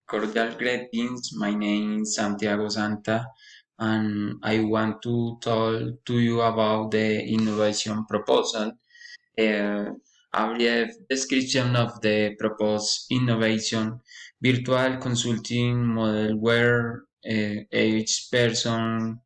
Cordial greetings. My name is Santiago Santa, and I want to talk to you about the innovation proposal. Uh, a brief description of the proposed innovation virtual consulting model where each person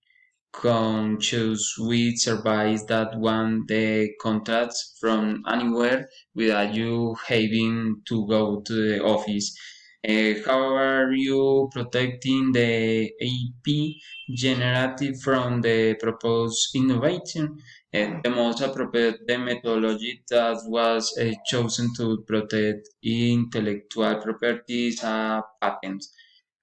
can choose which service that want the contracts from anywhere without you having to go to the office. How are you protecting the AP generated from the proposed innovation? The most appropriate the methodology that was chosen to protect intellectual properties patents.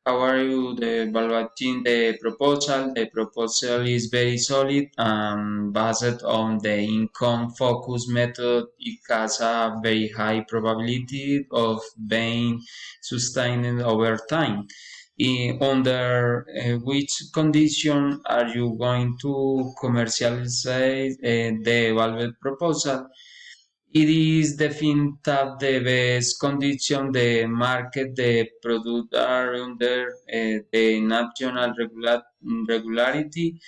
How are you evaluating the proposal? The proposal is very solid and based on the income focus method. It has a very high probability of being sustained over time. Under which condition are you going to commercialize the evaluated proposal? It is defined that the best condition the market the product are under the national regularity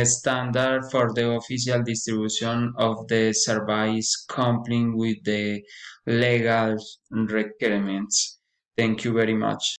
standard for the official distribution of the service complying with the legal requirements. Thank you very much.